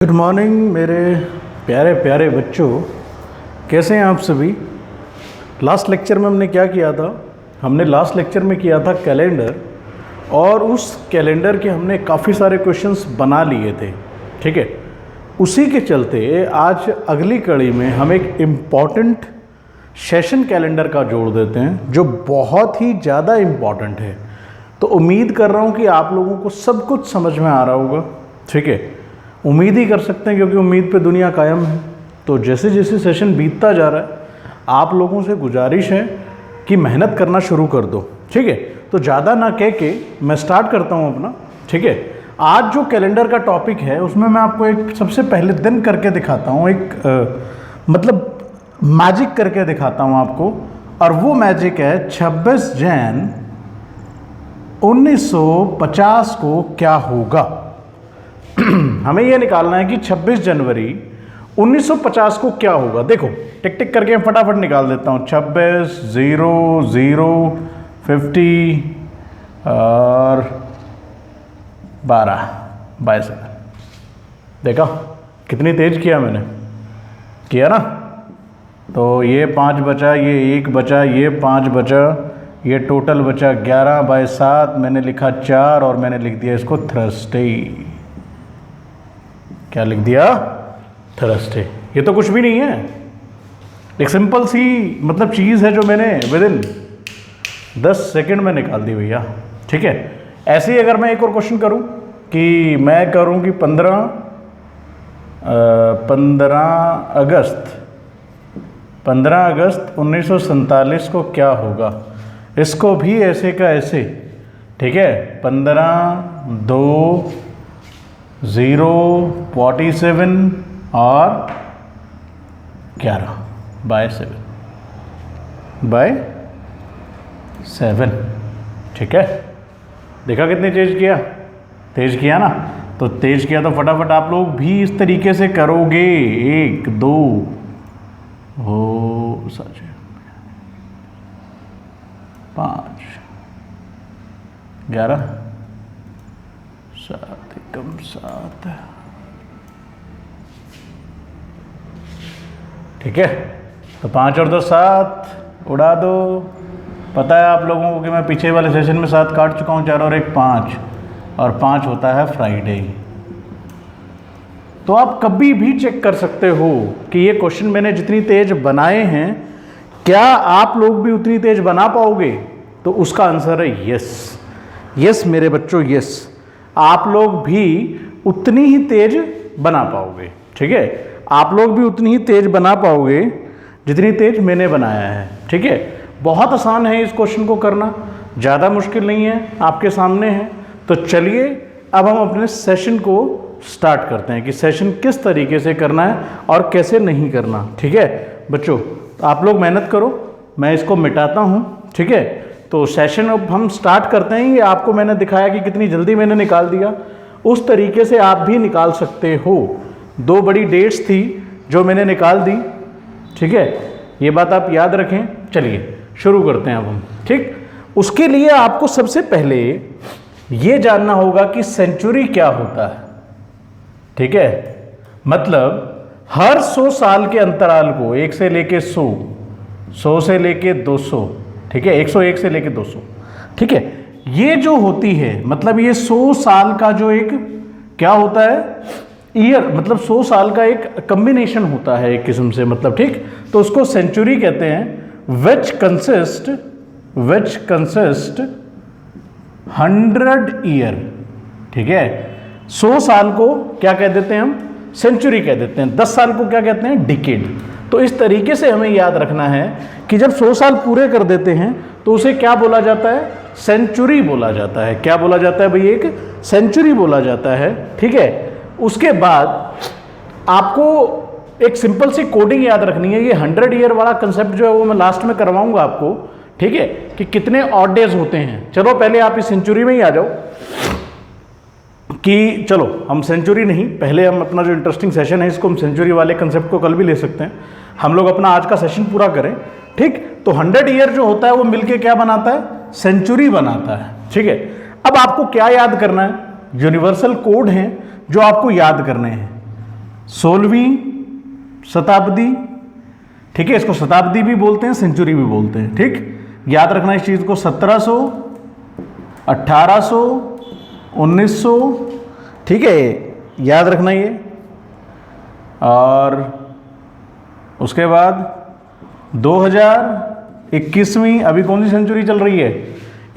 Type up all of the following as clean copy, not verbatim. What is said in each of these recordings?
Good morning मेरे प्यारे प्यारे बच्चों, कैसे हैं आप सभी। लास्ट लेक्चर में हमने क्या किया था? हमने लास्ट लेक्चर में किया था कैलेंडर, और उस कैलेंडर के हमने काफ़ी सारे क्वेश्चंस बना लिए थे। ठीक है, उसी के चलते आज अगली कड़ी में हम एक इम्पॉर्टेंट सेशन कैलेंडर का जोड़ देते हैं जो बहुत ही ज़्यादा इम्पॉर्टेंट है। तो उम्मीद कर रहा हूँ कि आप लोगों को सब कुछ समझ में आ रहा होगा। ठीक है, उम्मीद ही कर सकते हैं क्योंकि उम्मीद पे दुनिया कायम है। तो जैसे जैसे सेशन बीतता जा रहा है, आप लोगों से गुजारिश है कि मेहनत करना शुरू कर दो। ठीक है, तो ज़्यादा ना कह के मैं स्टार्ट करता हूँ अपना। ठीक है, आज जो कैलेंडर का टॉपिक है उसमें मैं आपको एक सबसे पहले दिन करके दिखाता हूँ, एक मतलब मैजिक करके दिखाता हूँ आपको। और वो मैजिक है 26 जैन 1950 को क्या होगा। हमें यह निकालना है कि 26 जनवरी 1950 को क्या होगा। देखो टिक टिक करके मैं फटाफट निकाल देता हूँ। 26 0 0 50 और 12 22। देखा कितनी तेज किया मैंने, किया ना। तो ये 5 बचा, ये 1 बचा, ये 5 बचा, ये टोटल बचा 11 बाय 7। मैंने लिखा 4 और मैंने लिख दिया इसको थर्सडे। क्या लिख दिया? थर्सडे। ये तो कुछ भी नहीं है, एक सिंपल सी मतलब चीज़ है जो मैंने विद इन 10 सेकंड में निकाल दी भैया। ठीक है, ऐसे ही अगर मैं एक और क्वेश्चन करूं कि मैं करूं कि 15 अगस्त 1947 को क्या होगा। इसको भी ऐसे का ऐसे। ठीक है, 15 2 0 47 और 11 बाय 7। ठीक है, देखा कितनी तेज किया? तेज किया ना। तो तेज किया तो फटाफट आप लोग भी इस तरीके से करोगे। 1 2 हो सच 5 11 7 एकम 7। ठीक है, तो 5 और 2 7 उड़ा दो। पता है आप लोगों को कि मैं पीछे वाले सेशन में 7 काट चुका हूँ, 4 और 1 5, और 5 होता है फ्राइडे। तो आप कभी भी चेक कर सकते हो कि ये क्वेश्चन मैंने जितनी तेज बनाए हैं, क्या आप लोग भी उतनी तेज बना पाओगे? तो उसका आंसर है यस। यस मेरे बच्चों, यस, आप लोग भी उतनी ही तेज बना पाओगे। ठीक है, आप लोग भी उतनी ही तेज बना पाओगे जितनी तेज मैंने बनाया है। ठीक है, बहुत आसान है इस क्वेश्चन को करना, ज़्यादा मुश्किल नहीं है, आपके सामने है। तो चलिए अब हम अपने सेशन को स्टार्ट करते हैं कि सेशन किस तरीके से करना है और कैसे नहीं करना। ठीक है बच्चों, तो आप लोग मेहनत करो, मैं इसको मिटाता हूँ। ठीक है, तो सेशन अब हम स्टार्ट करते हैं। ये आपको मैंने दिखाया कि कितनी जल्दी मैंने निकाल दिया, उस तरीके से आप भी निकाल सकते हो। 2 बड़ी डेट्स थी जो मैंने निकाल दी। ठीक है, ये बात आप याद रखें। चलिए शुरू करते हैं अब हम। ठीक, उसके लिए आपको सबसे पहले ये जानना होगा कि सेंचुरी क्या होता है। ठीक है, मतलब हर 100 साल के अंतराल को 1 से लेके 100, 100 से लेके 200, ठीक है, 101 से लेके 200। ठीक है, ये जो होती है मतलब ये 100 साल का जो एक क्या होता है, ईयर, मतलब 100 साल का एक कम्बिनेशन होता है एक किस्म से, मतलब। ठीक, तो उसको सेंचुरी कहते हैं। Which consist 100 year. ठीक है, 100 साल को क्या कह देते हैं हम? सेंचुरी कह देते हैं। 10 साल को क्या कहते हैं? डिकेड। तो इस तरीके से हमें याद रखना है कि जब 100 साल पूरे कर देते हैं तो उसे क्या बोला जाता है? सेंचुरी बोला जाता है। क्या बोला जाता है भाई? एक सेंचुरी बोला जाता है। ठीक है, उसके बाद आपको एक सिंपल सी कोडिंग याद रखनी है। ये 100 ईयर वाला कंसेप्ट जो है वो मैं लास्ट में करवाऊंगा आपको। ठीक है, कि कितने ऑड डेज होते हैं। चलो पहले आप इस सेंचुरी में ही आ जाओ कि चलो हम सेंचुरी नहीं, पहले हम अपना जो इंटरेस्टिंग सेशन है इसको हम सेंचुरी वाले कंसेप्ट को कल भी ले सकते हैं। हम लोग अपना आज का सेशन पूरा करें। ठीक, तो 100 ईयर जो होता है वो मिलके क्या बनाता है? सेंचुरी बनाता है। ठीक है, अब आपको क्या याद करना है? यूनिवर्सल कोड हैं जो आपको याद करने हैं। 16वीं शताब्दी, ठीक है, इसको शताब्दी भी बोलते हैं, सेंचुरी भी बोलते हैं, ठीक, याद रखना इस चीज को। 1700, 1800, 1900, ठीक है, याद रखना ये। और उसके बाद 2021वीं, अभी कौन सी सेंचुरी चल रही है?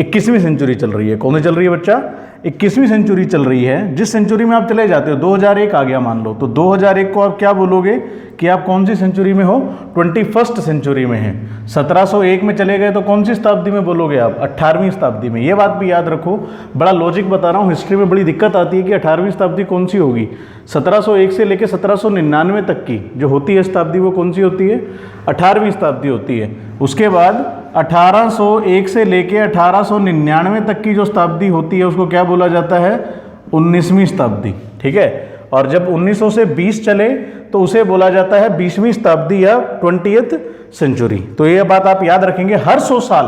21वीं सेंचुरी चल रही है। कौन सी चल रही है बच्चा? 21वीं सेंचुरी चल रही है। जिस सेंचुरी में आप चले जाते हो, 2001 आ गया मान लो, तो 2001 को आप क्या बोलोगे कि आप कौन सी सेंचुरी में हो? 21st सेंचुरी में है। 1701 में चले गए तो कौन सी शताब्दी में बोलोगे आप? 18वीं शताब्दी में। ये बात भी याद रखो, बड़ा लॉजिक बता रहा हूँ, हिस्ट्री में बड़ी दिक्कत आती है कि 18वीं शताब्दी कौन सी होगी। 1701 से लेकर 1799 तक की जो होती है शताब्दी, वो कौन सी होती है? 18वीं शताब्दी होती है। उसके बाद 1801 से लेके 1899 तक की जो शताब्दी होती है उसको क्या बोला जाता है? 19वीं शताब्दी, ठीक है। और जब 1900 से 20 चले तो उसे बोला जाता है 20वीं शताब्दी या 20th सेंचुरी। तो ये बात आप याद रखेंगे, हर 100 साल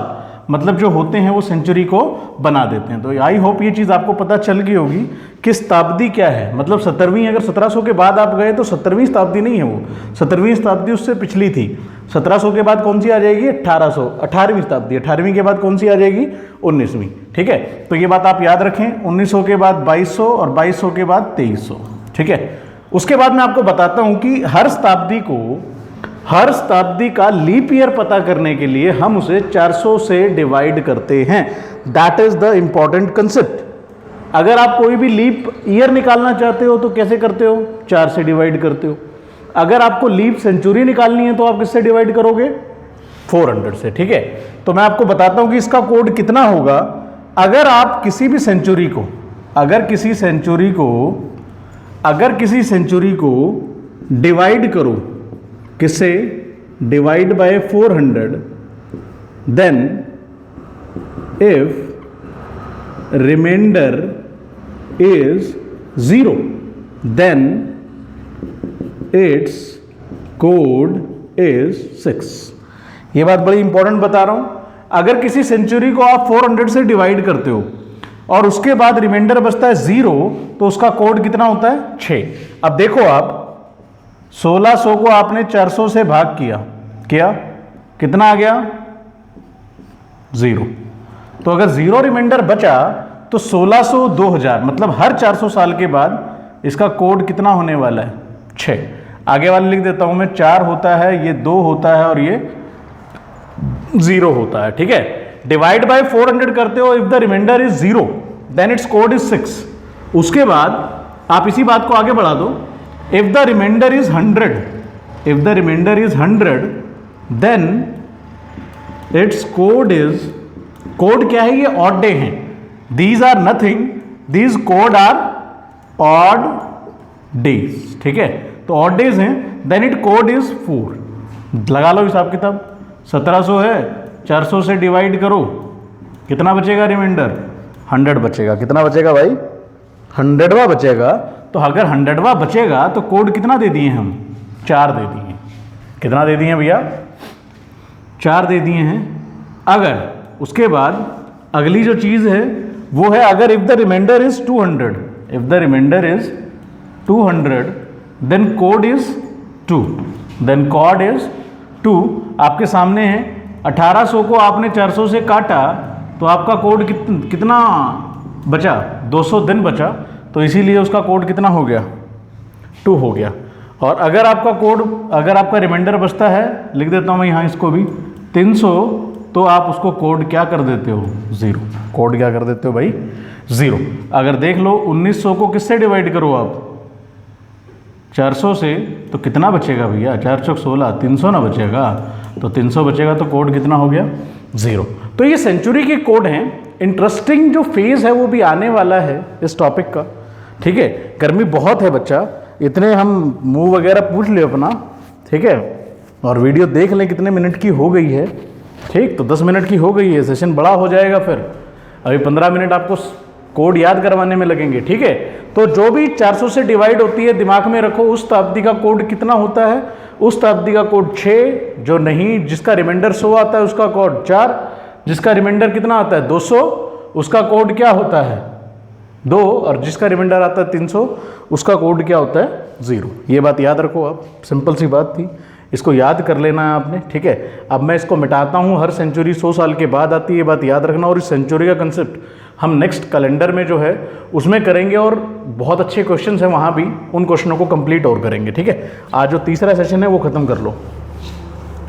मतलब जो होते हैं वो सेंचुरी को बना देते हैं। तो आई होप ये चीज़ आपको पता चल गई होगी कि शताब्दी क्या है। मतलब 17वीं, अगर 1700 के बाद आप गए तो 17वीं शताब्दी नहीं है वो, 17वीं शताब्दी उससे पिछली थी। 1700 के बाद कौन सी आ जाएगी? 1800, 18वीं शताब्दी। 18वीं के बाद कौन सी आ जाएगी? 19वीं, ठीक है। तो ये बात आप याद रखें, 1900 के बाद 2200 और 2200 के बाद 2300, ठीक है। उसके बाद मैं आपको बताता हूं कि हर शताब्दी का लीप ईयर पता करने के लिए हम उसे 400 से डिवाइड करते हैं। That is the important concept. अगर आप कोई भी लीप ईयर निकालना चाहते हो तो कैसे करते हो? 4 से डिवाइड करते हो। अगर आपको लीप सेंचुरी निकालनी है तो आप किससे डिवाइड करोगे? 400 से, ठीक है। तो मैं आपको बताता हूं कि इसका कोड कितना होगा। अगर आप किसी भी सेंचुरी को, अगर किसी सेंचुरी को डिवाइड करो, किससे? Divide by 400, then if remainder is 0, then its code is 6। ये बात बड़ी इंपॉर्टेंट बता रहा हूं। अगर किसी सेंचुरी को आप 400 से डिवाइड करते हो और उसके बाद रिमाइंडर बचता है 0, तो उसका कोड कितना होता है? 6। अब देखो आप 1600 को आपने 400 से भाग किया, कितना आ गया? 0। तो अगर 0 रिमाइंडर बचा तो 1600 2000, मतलब हर 400 साल के बाद इसका कोड कितना होने वाला है? 6। आगे वाले लिख देता हूं मैं, 4 होता है, ये 2 होता है और ये 0 होता है, ठीक है। डिवाइड बाय 400 करते हो, if the remainder is 0 then its code is 6। उसके बाद आप इसी बात को आगे बढ़ा दो, if the remainder is 100 then its code क्या है? ये ऑड डे है। These are nothing, these code are odd days, ठीक है। तो ऑड डेज हैं, देन इट कोड इज 4। लगा लो हिसाब किताब। 1700 है, 400 से डिवाइड करो, कितना बचेगा रिमाइंडर? 100 बचेगा। कितना बचेगा भाई? 100वां बचेगा। तो अगर 100वां बचेगा तो कोड कितना दे दिए हम? 4 दे दिए। कितना दे दिए भैया? 4 दे दिए हैं। अगर उसके बाद अगली जो चीज़ है वो है, अगर if the remainder is 200, if the remainder is 200 then code is 2, then code is 2। आपके सामने है, 1800 को आपने 400 से काटा तो आपका कोड कितना बचा? 200 दिन बचा, तो इसीलिए उसका कोड कितना हो गया? 2 हो गया। और अगर आपका रिमाइंडर बचता है, लिख देता हूँ मैं यहाँ इसको भी, 300, तो आप उसको कोड क्या कर देते हो? 0। कोड क्या कर देते हो भाई? 0। अगर देख लो 1900 को किससे डिवाइड करो आप? 400 से, तो कितना बचेगा भैया? 4 चौक 16, 300 ना बचेगा, तो 300 बचेगा, तो कोड कितना हो गया? 0। तो ये सेंचुरी के कोड हैं। इंटरेस्टिंग जो फेज है वो भी आने वाला है इस टॉपिक का, ठीक है। गर्मी बहुत है बच्चा, इतने हम मुंह वगैरह पूछ ले अपना, ठीक है, और वीडियो देख लें कितने मिनट की हो गई है, ठीक। तो 10 मिनट की हो गई है, सेशन बड़ा हो जाएगा, फिर अभी 15 मिनट आपको कोड याद करवाने में लगेंगे, ठीक है। तो जो भी 400 से डिवाइड होती है, दिमाग में रखो उस शताब्दी का कोड कितना होता है? उस शताब्दी का कोड 6, जो नहीं, जिसका रिमाइंडर 100 आता है उसका कोड 4, जिसका रिमाइंडर कितना आता है? 200, उसका कोड क्या होता है? 2, और जिसका रिमाइंडर आता है 300 उसका कोड क्या होता है? 0। ये बात याद रखो आप, सिंपल सी बात थी, इसको याद कर लेना है आपने, ठीक है। अब मैं इसको मिटाता हूँ, हर सेंचुरी 100 साल के बाद आती है, बात याद रखना। और इस सेंचुरी का कंसेप्ट हम नेक्स्ट कैलेंडर में जो है उसमें करेंगे, और बहुत अच्छे क्वेश्चंस हैं वहाँ भी, उन क्वेश्चनों को कंप्लीट और करेंगे, ठीक है। आज जो तीसरा सेशन है वो ख़त्म कर लो,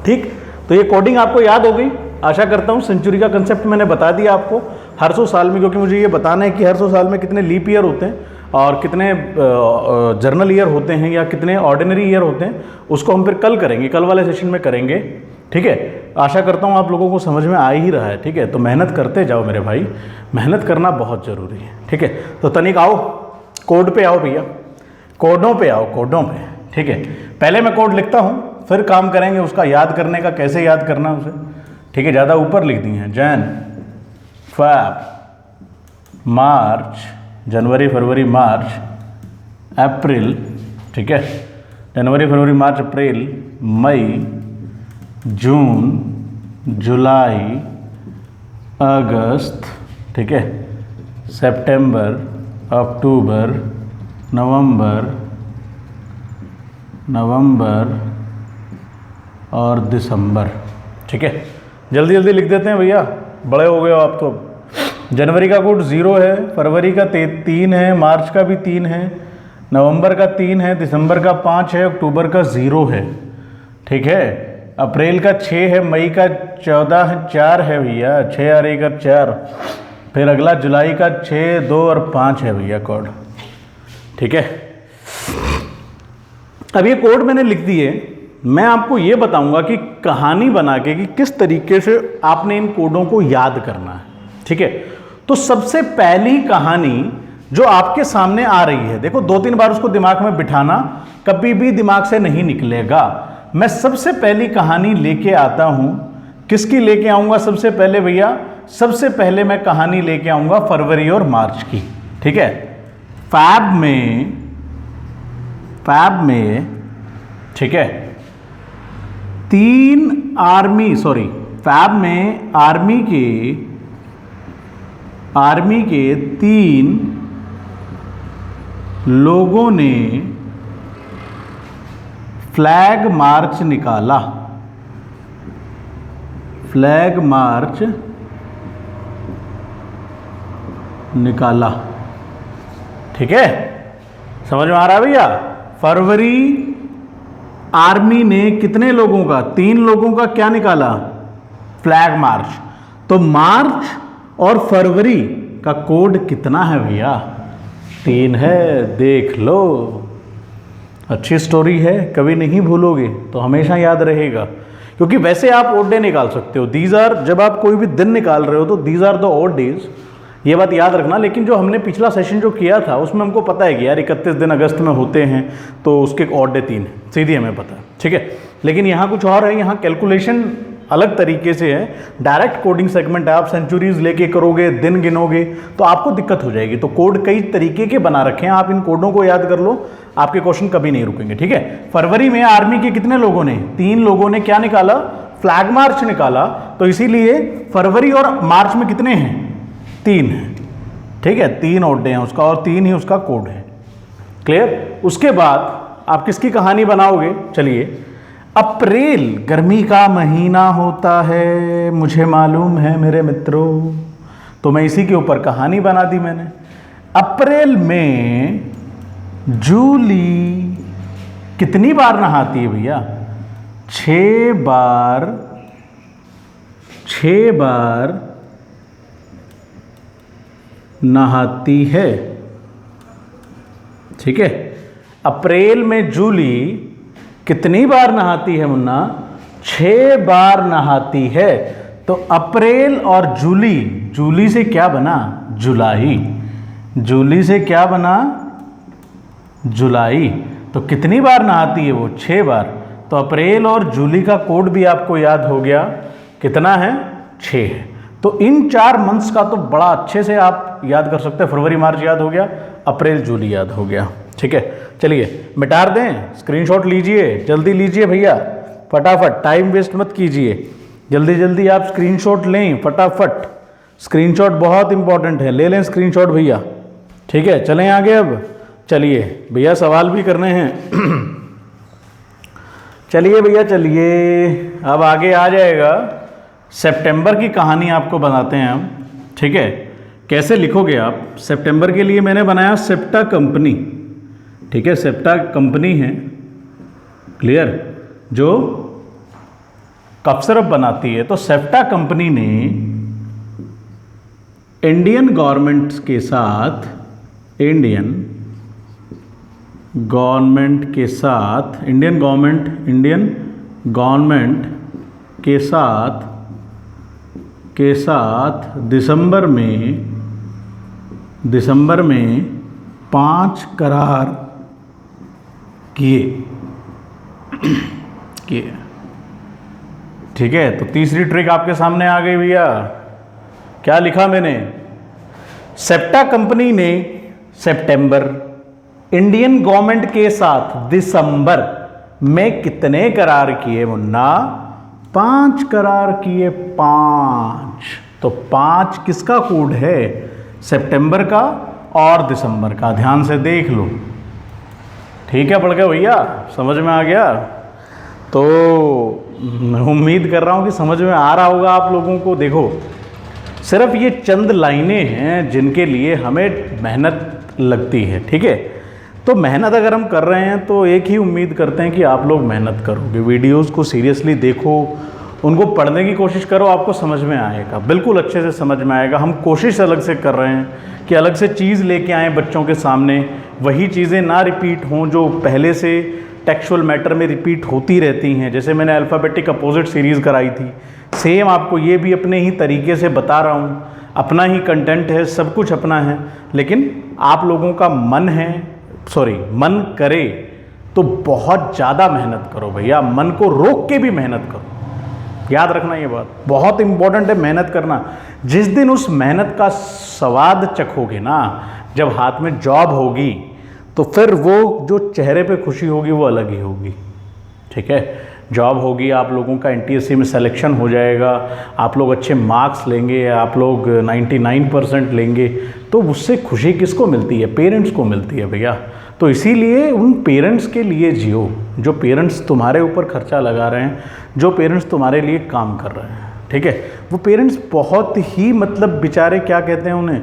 ठीक। तो ये कोडिंग आपको याद हो गई, आशा करता हूँ। सेंचुरी का कंसेप्ट मैंने बता दिया आपको, हर 100 साल में, क्योंकि मुझे ये बताना है कि हर 100 साल में कितने लीप ईयर होते हैं और कितने जर्नल ईयर होते हैं या कितने ऑर्डिनरी ईयर होते हैं, उसको हम फिर कल करेंगे, कल वाले सेशन में करेंगे, ठीक है। आशा करता हूँ आप लोगों को समझ में आ ही रहा है, ठीक है। तो मेहनत करते जाओ मेरे भाई, मेहनत करना बहुत ज़रूरी है, ठीक है। तो तनिक आओ, कोड पे आओ भैया, कोडों पे आओ, कोडों पे, ठीक है। पहले मैं कोड लिखता हूँ, फिर काम करेंगे उसका याद करने का, कैसे याद करना उसे, ठीक है। ज़्यादा ऊपर लिख दिए हैं, जैन फैब मार्च, जनवरी फरवरी मार्च अप्रैल, ठीक है। जनवरी फरवरी मार्च अप्रैल मई जून जुलाई अगस्त, ठीक है। सितंबर अक्टूबर नवंबर और दिसंबर, ठीक है। जल्दी जल्दी लिख देते हैं भैया, बड़े हो गए हो आप तो। जनवरी का कोड 0 है, फरवरी का 3 है, मार्च का भी 3 है, नवंबर का 3 है, दिसंबर का 5 है, अक्टूबर का 0 है, ठीक है। अप्रैल का 6 है, मई का 14 है, 4 है भैया, 6 और 1 और 4। फिर अगला जुलाई का 6, 2 और 5 है भैया कोड, ठीक है। अब ये कोड मैंने लिख दिए, मैं आपको ये बताऊंगा कि कहानी बना के कि किस तरीके से आपने इन कोडों को याद करना है, ठीक है। तो सबसे पहली कहानी जो आपके सामने आ रही है, देखो 2-3 बार उसको दिमाग में बिठाना, कभी भी दिमाग से नहीं निकलेगा। मैं सबसे पहली कहानी लेके आता हूं, किसकी लेके आऊंगा सबसे पहले भैया? सबसे पहले मैं कहानी लेके आऊंगा फरवरी और मार्च की, ठीक है। फैब में, ठीक है, फैब में आर्मी के 3 लोगों ने फ्लैग मार्च निकाला, ठीक है। समझ में आ रहा है भैया? फरवरी आर्मी ने कितने लोगों का? 3 लोगों का क्या निकाला? Flag march. तो मार्च और फरवरी का कोड कितना है भैया? 3 है, देख लो। अच्छी स्टोरी है, कभी नहीं भूलोगे, तो हमेशा याद रहेगा। क्योंकि वैसे आप ऑड डे निकाल सकते हो, दीज आर, जब आप कोई भी दिन निकाल रहे हो तो these are the odd days, ये बात याद रखना। लेकिन जो हमने पिछला सेशन जो किया था उसमें हमको पता है कि यार 31 दिन अगस्त में होते हैं, तो उसके ऑड डे 3 है, सीधी हमें पता है, ठीक है। लेकिन यहाँ कुछ और है, यहाँ कैलकुलेशन अलग तरीके से है, डायरेक्ट कोडिंग सेगमेंट है। आप सेंचुरीज लेके करोगे, दिन गिनोगे तो आपको दिक्कत हो जाएगी। तो कोड कई तरीके के बना रखे हैं, आप इन कोडों को याद कर लो, आपके क्वेश्चन कभी नहीं रुकेंगे, ठीक है। फरवरी में आर्मी के कितने लोगों ने? 3 लोगों ने क्या निकाला? फ्लैग मार्च निकाला। तो इसीलिए फरवरी और मार्च में कितने हैं? 3 हैं, ठीक है। 3 ऑड डे हैं उसका, और 3 ही उसका कोड है। क्लियर? उसके बाद आप किसकी कहानी बनाओगे? चलिए, अप्रैल गर्मी का महीना होता है, मुझे मालूम है मेरे मित्रों, तो मैं इसी के ऊपर कहानी बना दी मैंने। अप्रैल में जूली कितनी बार नहाती है भैया? 6 बार नहाती है, ठीक है। अप्रैल में जूली कितनी बार नहाती है मुन्ना? 6 बार नहाती है। तो अप्रैल और जूली से क्या बना? जुलाई। जूली से क्या बना? जुलाई। तो कितनी बार नहाती है वो? 6 बार। तो अप्रैल और जूली का कोड भी आपको याद हो गया, कितना है? 6 है। तो इन 4 मंथ्स का तो बड़ा अच्छे से आप याद कर सकते हैं। फरवरी मार्च याद हो गया, अप्रैल जूली याद हो गया, ठीक है। चलिए मिटा दें, स्क्रीनशॉट लीजिए, जल्दी लीजिए भैया, फटाफट, टाइम वेस्ट मत कीजिए, जल्दी जल्दी आप स्क्रीनशॉट लें, फटाफट। स्क्रीनशॉट बहुत इंपॉर्टेंट है, ले लें स्क्रीनशॉट भैया, ठीक है। चलें आगे अब, चलिए भैया सवाल भी करने हैं। चलिए भैया चलिए, अब आगे आ जाएगा सितंबर की कहानी आपको बनाते हैं हम, ठीक है। कैसे लिखोगे आप? सितंबर के लिए मैंने बनाया सेप्टा कंपनी, ठीक है। सेप्टा कंपनी है, क्लियर, जो कफ सिरप बनाती है। तो सेप्टा कंपनी ने इंडियन गवर्नमेंट के साथ, इंडियन गवर्नमेंट के साथ दिसंबर में 5 करार किए, ठीक है। तो तीसरी ट्रिक आपके सामने आ गई भैया। क्या लिखा मैंने? सेप्टा कंपनी ने सितंबर, इंडियन गवर्नमेंट के साथ दिसंबर में कितने करार किए मुन्ना? 5 करार किए, 5। तो 5 किसका कोड है? सितंबर का और दिसंबर का। ध्यान से देख लो, ठीक है। पढ़ गए भैया? समझ में आ गया? तो उम्मीद कर रहा हूँ कि समझ में आ रहा होगा आप लोगों को। देखो, सिर्फ ये चंद लाइनें हैं जिनके लिए हमें मेहनत लगती है, ठीक है। तो मेहनत अगर हम कर रहे हैं तो एक ही उम्मीद करते हैं कि आप लोग मेहनत करोगे, वीडियोस को सीरियसली देखो, उनको पढ़ने की कोशिश करो, आपको समझ में आएगा, बिल्कुल अच्छे से समझ में आएगा। हम कोशिश अलग से कर रहे हैं कि अलग से चीज़ लेके आएँ बच्चों के सामने, वही चीज़ें ना रिपीट हों जो पहले से टेक्सचुअल मैटर में रिपीट होती रहती हैं। जैसे मैंने अल्फ़ाबेटिक अपोजिट सीरीज़ कराई थी, सेम आपको ये भी अपने ही तरीके से बता रहा हूँ। अपना ही कंटेंट है, सब कुछ अपना है, लेकिन आप लोगों का मन करे तो बहुत ज़्यादा मेहनत करो भैया, मन को रोक के भी मेहनत करो। याद रखना ये बात बहुत इंपॉर्टेंट है, मेहनत करना। जिस दिन उस मेहनत का स्वाद चखोगे ना, जब हाथ में जॉब होगी, तो फिर वो जो चेहरे पे खुशी होगी वो अलग ही होगी, ठीक है। जॉब होगी, आप लोगों का NTSC में सिलेक्शन हो जाएगा, आप लोग अच्छे मार्क्स लेंगे, आप लोग 99% लेंगे, तो उससे खुशी किसको मिलती है? पेरेंट्स को मिलती है भैया। तो इसीलिए उन पेरेंट्स के लिए जियो, जो पेरेंट्स तुम्हारे ऊपर खर्चा लगा रहे हैं, जो पेरेंट्स तुम्हारे लिए काम कर रहे हैं, ठीक है। वो पेरेंट्स बहुत ही मतलब बेचारे, क्या कहते हैं उन्हें,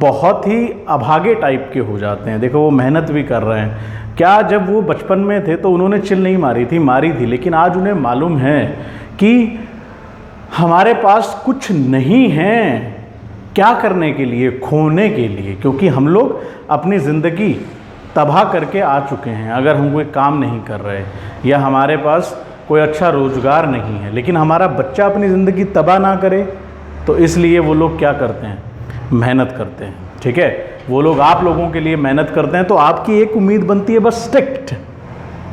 बहुत ही अभागे टाइप के हो जाते हैं। देखो, वो मेहनत भी कर रहे हैं। क्या जब वो बचपन में थे तो उन्होंने चिल नहीं मारी थी, लेकिन आज उन्हें मालूम है कि हमारे पास कुछ नहीं है क्या करने के लिए, खोने के लिए, क्योंकि हम लोग अपनी ज़िंदगी तबाह करके आ चुके हैं। अगर हम कोई काम नहीं कर रहे या हमारे पास कोई अच्छा रोज़गार नहीं है, लेकिन हमारा बच्चा अपनी ज़िंदगी तबाह ना करे, तो इसलिए वो लोग क्या करते हैं? मेहनत करते हैं, ठीक है। वो लोग आप लोगों के लिए मेहनत करते हैं। तो आपकी एक उम्मीद बनती है, बस स्ट्रिक्ट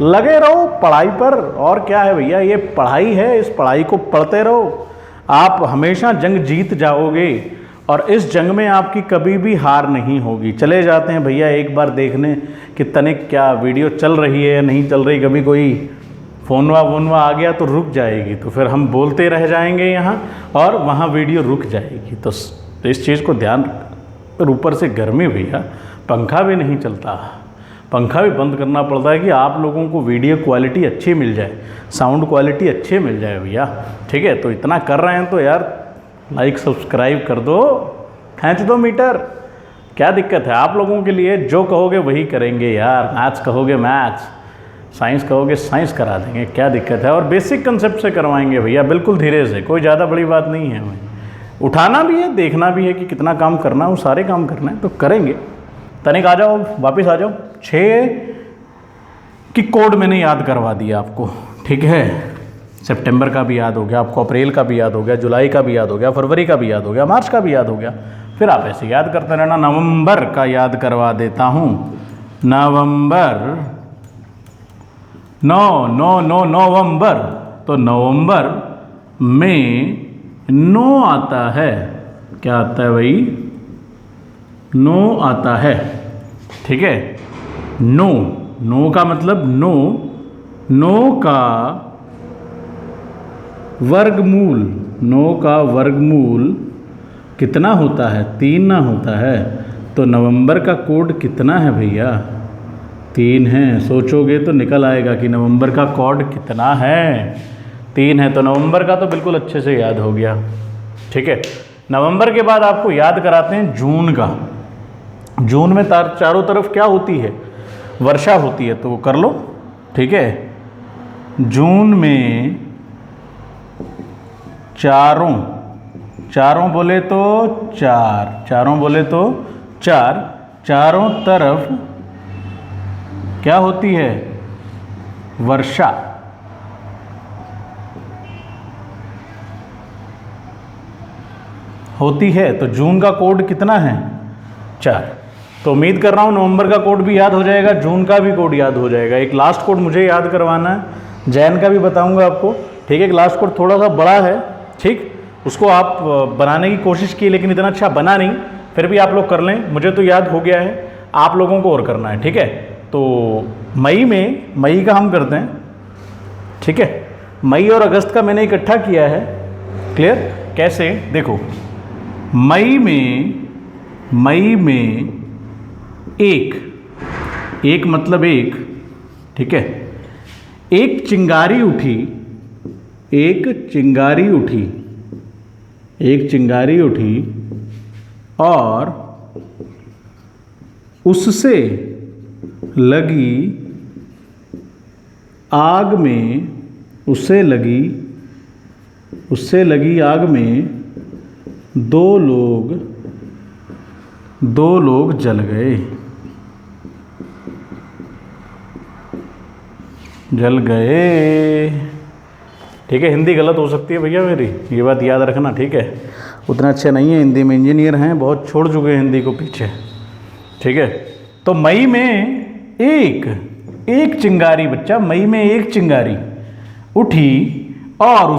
लगे रहो पढ़ाई पर। और क्या है भैया, ये पढ़ाई है, इस पढ़ाई को पढ़ते रहो, आप हमेशा जंग जीत जाओगे और इस जंग में आपकी कभी भी हार नहीं होगी। चले जाते हैं भैया एक बार देखने कि तनिक क्या वीडियो चल रही है या नहीं चल रही, कभी कोई फ़ोनवा आ गया तो रुक जाएगी, तो फिर हम बोलते रह जाएंगे यहाँ और वहाँ वीडियो रुक जाएगी। तो इस चीज़ को ध्यान, ऊपर से गर्मी भैया, पंखा भी नहीं चलता, पंखा भी बंद करना पड़ता है कि आप लोगों को वीडियो क्वालिटी अच्छी मिल जाए, साउंड क्वालिटी अच्छी मिल जाए भैया, ठीक है। तो इतना कर रहे हैं तो यार लाइक सब्सक्राइब कर दो, खींच दो मीटर, क्या दिक्कत है? आप लोगों के लिए जो कहोगे वही करेंगे यार। मैथ्स कहोगे मैथ्स, साइंस कहोगे साइंस करा देंगे, क्या दिक्कत है? और बेसिक कंसेप्ट से करवाएंगे भैया, बिल्कुल धीरे से, कोई ज़्यादा बड़ी बात नहीं है। हमें उठाना भी है, देखना भी है कि कितना काम करना है, वो सारे काम करना है तो करेंगे। तनिक आ जाओ, वापस आ जाओ। 6 की कोड मैंने याद करवा दिया आपको, ठीक है। सितंबर का भी याद हो गया आपको, अप्रैल का भी याद हो गया, जुलाई का भी याद हो गया, फरवरी का भी याद हो गया, मार्च का भी याद हो गया। फिर आप ऐसे याद करते रहना। नवंबर का याद करवा देता हूँ। नवंबर, नवंबर, तो नवंबर में 9 आता है। क्या आता है भाई? 9 आता है, ठीक है। 9 का मतलब 9 का वर्गमूल, 9 का वर्गमूल कितना होता है? 3 ना होता है। तो नवंबर का कोड कितना है भैया? 3 है। सोचोगे तो निकल आएगा कि नवंबर का कोड कितना है। 3 है, तो नवंबर का तो बिल्कुल अच्छे से याद हो गया। ठीक है, नवंबर के बाद आपको याद कराते हैं जून का। जून में चारों तरफ क्या होती है, वर्षा होती है, तो वो कर लो। ठीक है, जून में चारों बोले तो 4 चारों तरफ क्या होती है, वर्षा। होती है, तो जून का कोड कितना है, 4। तो उम्मीद कर रहा हूँ नवंबर का कोड भी याद हो जाएगा, जून का भी कोड याद हो जाएगा। एक लास्ट कोड मुझे याद करवाना है, जैन का भी बताऊंगा आपको। ठीक है, एक लास्ट कोड थोड़ा सा बड़ा है, ठीक, उसको आप बनाने की कोशिश की लेकिन इतना अच्छा बना नहीं, फिर भी आप लोग कर लें। मुझे तो याद हो गया है, आप लोगों को और करना है। ठीक है, तो मई का हम करते हैं। ठीक है, मई और अगस्त का मैंने इकट्ठा किया है। क्लियर, कैसे, देखो, मई में एक मतलब एक। ठीक है, एक चिंगारी उठी और उससे लगी आग में दो लोग जल गए। ठीक है, हिंदी गलत हो सकती है भैया मेरी, ये बात याद रखना। ठीक है, उतना अच्छे नहीं है हिंदी में, इंजीनियर हैं, बहुत छोड़ चुके हैं हिंदी को पीछे। ठीक है, तो मई में एक चिंगारी, बच्चा, मई में एक चिंगारी उठी और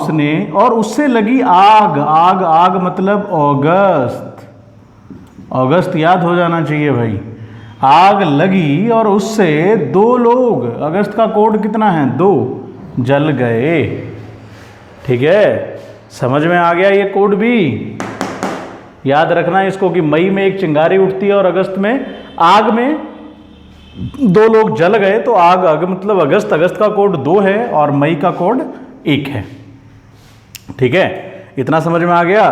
उससे लगी आग मतलब अगस्त याद हो जाना चाहिए भाई। आग लगी और उससे 2 लोग, अगस्त का कोड कितना है, 2, जल गए। ठीक है, समझ में आ गया ये कोड भी। याद रखना है इसको कि मई में एक चिंगारी उठती है और अगस्त में आग में 2 लोग जल गए। तो आग मतलब अगस्त का कोड 2 है और मई का कोड 1 है। ठीक है, इतना समझ में आ गया।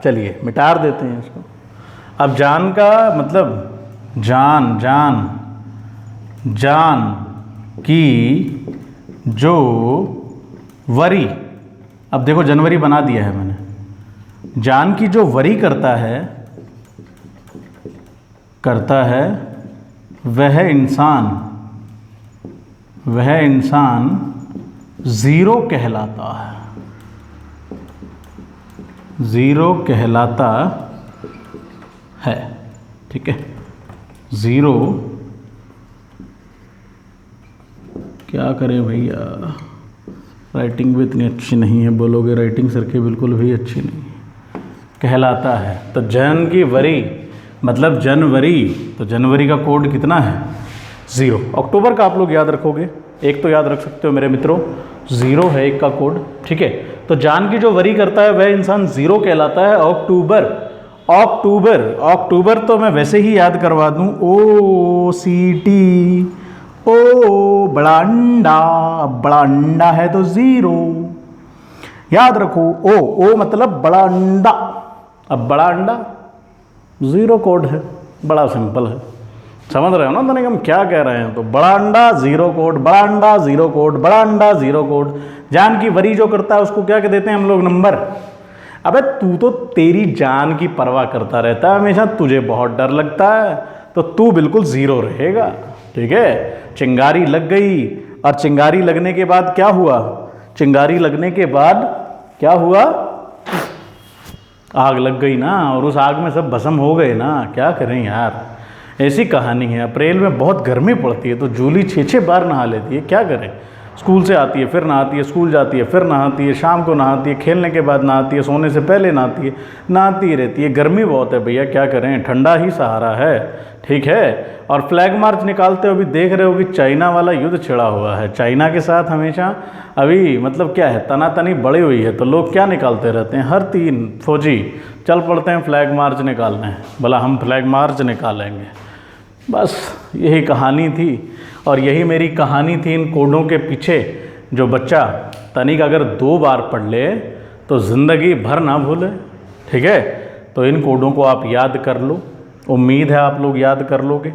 चलिए मिटा देते हैं इसको। अब जान का मतलब जान की जो वरी, अब देखो जनवरी बना दिया है मैंने। जान की जो वरी करता है वह इंसान जीरो कहलाता है। ठीक है, जीरो क्या करें भैया, राइटिंग भी इतनी अच्छी नहीं है, बोलोगे राइटिंग सर की बिल्कुल भी अच्छी नहीं, कहलाता है। तो जन की वरी मतलब जनवरी, तो जनवरी का कोड कितना है, 0। अक्टूबर का आप लोग याद रखोगे, एक तो याद रख सकते हो मेरे मित्रों, 0 है एक का कोड। ठीक है, तो जान की जो वरी करता है वह इंसान 0 कहलाता है। अक्टूबर तो मैं वैसे ही याद करवा दूं, OCT, ओ बड़ा अंडा है तो 0 याद रखो। ओ मतलब बड़ा अंडा, अब बड़ा अंडा 0 कोड है, बड़ा सिंपल है, समझ रहे हो ना तनिक हम क्या कह रहे हैं। तो बड़ा अंडा 0 कोड, बड़ा अंडा 0 कोड, बड़ा अंडा 0 कोड। जान की वरी जो करता है उसको क्या कह देते हैं हम लोग, नंबर। अबे तू तो तेरी जान की परवाह करता रहता है हमेशा, तुझे बहुत डर लगता है, तो तू बिल्कुल 0 रहेगा। ठीक है, चिंगारी लग गई और चिंगारी लगने के बाद क्या हुआ, आग लग गई ना, और उस आग में सब भस्म हो गए ना। क्या करें यार, ऐसी कहानी है। अप्रैल में बहुत गर्मी पड़ती है तो जूली 6 बार नहा लेती है, क्या करें। स्कूल से आती है फिर नहाती है, स्कूल जाती है फिर नहाती है, शाम को नहाती है, खेलने के बाद नहाती है, सोने से पहले नहाती है, नहाती रहती है। गर्मी बहुत है भैया, क्या करें, ठंडा ही सहारा है। ठीक है, और फ्लैग मार्च निकालते हो अभी देख रहे हो कि चाइना वाला युद्ध छिड़ा हुआ है। चाइना के साथ हमेशा अभी मतलब क्या है, तनातनी बढ़ी हुई है, तो लोग क्या निकालते रहते हैं, हर 3 फौजी चल पड़ते हैं फ्लैग मार्च निकालने, भला हम फ्लैग मार्च निकालेंगे। बस यही कहानी थी, और यही मेरी कहानी थी इन कोडों के पीछे। जो बच्चा तनिक अगर 2 बार पढ़ ले तो ज़िंदगी भर ना भूले, ठीक है। तो इन कोडों को आप याद कर लो, उम्मीद है आप लोग याद कर लोगे,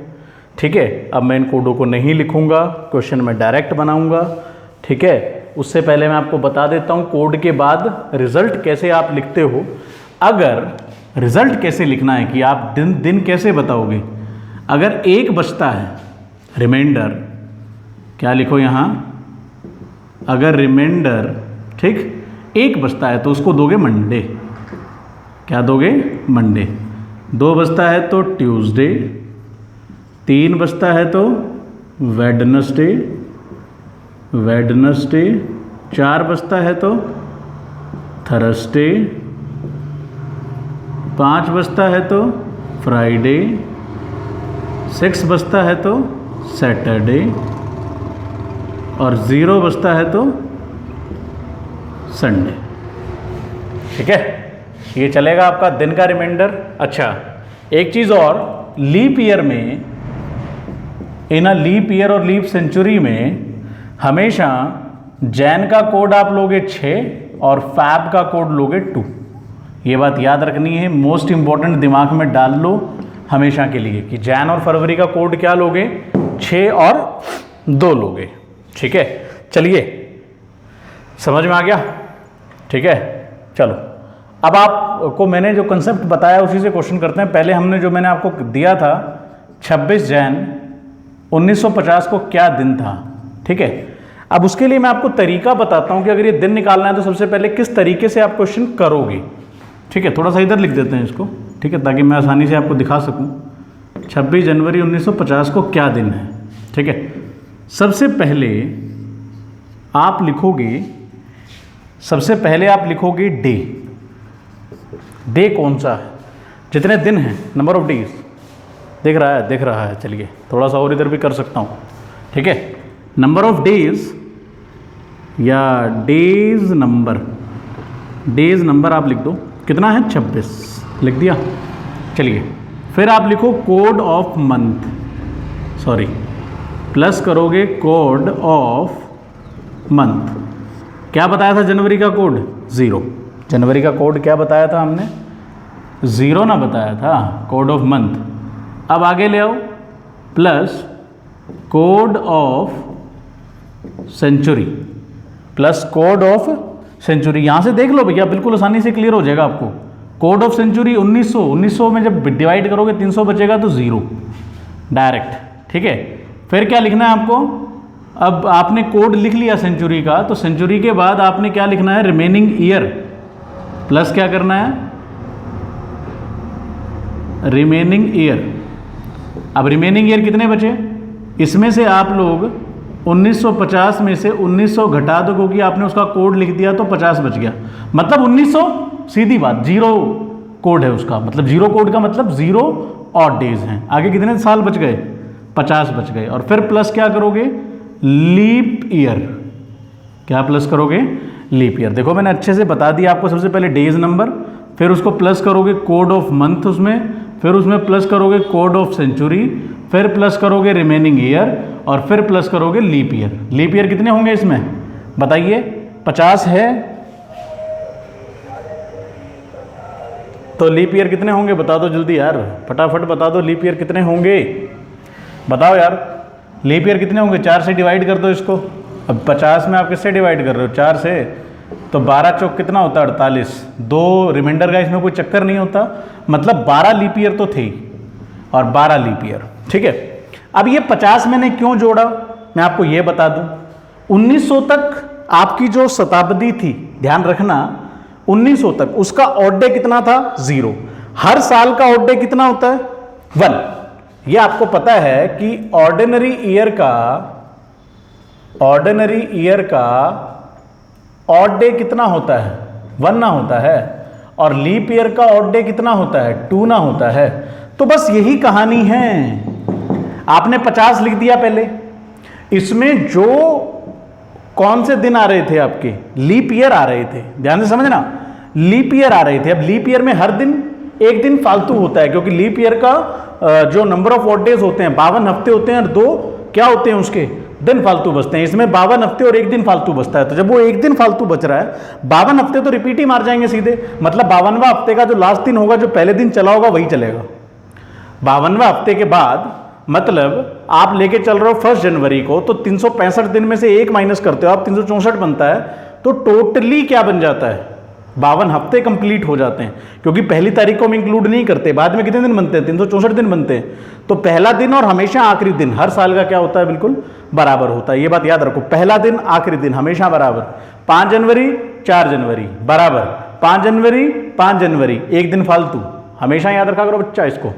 ठीक है। अब मैं इन कोडों को नहीं लिखूंगा, क्वेश्चन में डायरेक्ट बनाऊंगा, ठीक है। उससे पहले मैं आपको बता देता हूँ कोड के बाद रिजल्ट कैसे आप लिखते हो। अगर रिजल्ट कैसे लिखना है कि आप दिन कैसे बताओगे। अगर 1 बचता है रिमाइंडर, क्या लिखो यहाँ, अगर रिमाइंडर, ठीक, 1 बचता है तो उसको दोगे मंडे, क्या दोगे, मंडे। 2 बचता है तो ट्यूसडे, 3 बचता है तो वेडनेसडे, 4 बचता है तो थर्सडे, 5 बचता है तो फ्राइडे, 6 बचता है तो सैटरडे, और 0 बचता है तो संडे, ठीक है। ये चलेगा आपका दिन का रिमाइंडर। अच्छा, एक चीज़ और, लीप ईयर में, इन अ लीप ईयर और लीप सेंचुरी में हमेशा जैन का कोड आप लोगे 6 और फैब का कोड लोगे 2। ये बात याद रखनी है, मोस्ट इंपॉर्टेंट, दिमाग में डाल लो हमेशा के लिए कि जैन और फरवरी का कोड क्या लोगे, 6 और 2 लोगे, ठीक है। चलिए, समझ में आ गया, ठीक है। चलो, अब आपको मैंने जो कंसेप्ट बताया उसी से क्वेश्चन करते हैं। पहले हमने जो मैंने आपको दिया था 26 जैन 1950 को क्या दिन था, ठीक है। अब उसके लिए मैं आपको तरीका बताता हूं कि अगर ये दिन निकालना है तो सबसे पहले किस तरीके से आप क्वेश्चन करोगे, ठीक है। थोड़ा सा इधर लिख देते हैं इसको, ठीक है, ताकि मैं आसानी से आपको दिखा सकूं। 26 जनवरी 1950 को क्या दिन है, ठीक है। सबसे पहले आप लिखोगे डे कौन सा है, जितने दिन हैं, नंबर ऑफ डेज, दिख रहा है। चलिए थोड़ा सा और इधर भी कर सकता हूँ, ठीक है। नंबर ऑफ डेज या डेज नंबर आप लिख दो, कितना है, 26 लिख दिया। चलिए, फिर आप लिखो code of month, sorry, plus करोगे कोड ऑफ मंथ। क्या बताया था जनवरी का कोड, 0। जनवरी का कोड क्या बताया था हमने, 0 ना बताया था, कोड ऑफ मंथ। अब आगे ले आओ, plus code of century, plus code of century. यहाँ से देख लो भैया, बिल्कुल आसानी से क्लियर हो जाएगा आपको। कोड ऑफ सेंचुरी 1900 में जब डिवाइड करोगे 300 बचेगा तो 0 डायरेक्ट, ठीक है। फिर क्या लिखना है आपको, अब आपने कोड लिख लिया सेंचुरी का, तो सेंचुरी के बाद आपने क्या लिखना है, रिमेनिंग ईयर, प्लस क्या करना है, रिमेनिंग ईयर। अब रिमेनिंग ईयर कितने बचे, इसमें से आप लोग 1950 में से 1900 घटा दो, क्योंकि आपने उसका कोड लिख दिया तो 50 बच गया, मतलब 1900, सीधी बात, 0 कोड है उसका, मतलब 0 कोड का मतलब 0 ऑड डेज हैं। आगे कितने साल बच गए, 50 बच गए। और फिर प्लस क्या करोगे, लीप ईयर, क्या प्लस करोगे, लीप ईयर। देखो मैंने अच्छे से बता दिया आपको, सबसे पहले डेज नंबर, फिर उसको प्लस करोगे कोड ऑफ मंथ उसमें, फिर उसमें प्लस करोगे कोड ऑफ सेंचुरी, फिर प्लस करोगे रिमेनिंग ईयर, और फिर प्लस करोगे लीप ईयर। लीप ईयर कितने होंगे इसमें बताइए, 50 है तो लीप ईयर कितने होंगे बता दो जल्दी यार, फटाफट बता दो, लीप ईयर कितने होंगे बताओ यार, लीप ईयर कितने होंगे, 4 से डिवाइड कर दो इसको। अब 50 में आप किससे डिवाइड कर रहे हो, 4 से, तो 12 चौक कितना होता है, 48। 2 रिमाइंडर का इसमें कोई चक्कर नहीं होता, मतलब 12 लीप ईयर तो थे और 12 लीप ईयर, ठीक है। अब ये 50 मैंने क्यों जोड़ा, मैं आपको ये बता दूं। 1900 तक आपकी जो शताब्दी थी, ध्यान रखना, 1900 तक उसका ऑड डे कितना था, 0। हर साल का ऑड डे कितना होता है, 1। ये आपको पता है कि ऑर्डिनरी ईयर का ऑड डे कितना होता है, 1 ना होता है, और लीप ईयर का ऑड डे कितना होता है, 2 ना होता है। तो बस यही कहानी है। आपने 50 लिख दिया पहले, इसमें जो कौन से दिन आ रहे थे आपके, लीप ईयर आ रहे थे, ध्यान से समझना, लीप ईयर आ रहे थे। अब लीप ईयर में हर दिन एक दिन फालतू होता है, क्योंकि लीप ईयर का जो नंबर ऑफ ऑड डेज होते हैं 52 हफ्ते होते हैं और 2 क्या होते हैं उसके दिन फालतू बचते हैं। इसमें 52 हफ्ते और एक दिन फालतू बचता है। तो जब वो एक दिन फालतू बच रहा है, 52 हफ्ते तो रिपीट ही मार जाएंगे सीधे, मतलब 52वां हफ्ते का जो लास्ट दिन होगा, जो पहले दिन चला होगा वही चलेगा। 52वां हफ्ते के बाद मतलब आप लेके चल रहे हो 1 जनवरी को, तो 365 दिन में से एक माइनस करते हो आप, 364 बनता है। तो टोटली क्या बन जाता है, 52 हफ्ते कंप्लीट हो जाते हैं, क्योंकि पहली तारीख को हम इंक्लूड नहीं करते। बाद में कितने दिन बनते हैं, 364 दिन बनते हैं। तो पहला दिन और हमेशा आखिरी दिन हर साल का क्या होता है, बिल्कुल बराबर होता है। ये बात याद रखो, पहला दिन आखिरी दिन हमेशा बराबर। 5 जनवरी 4 जनवरी बराबर, 5 जनवरी 5 जनवरी, एक दिन फालतू, हमेशा याद रखा करो बच्चा इसको,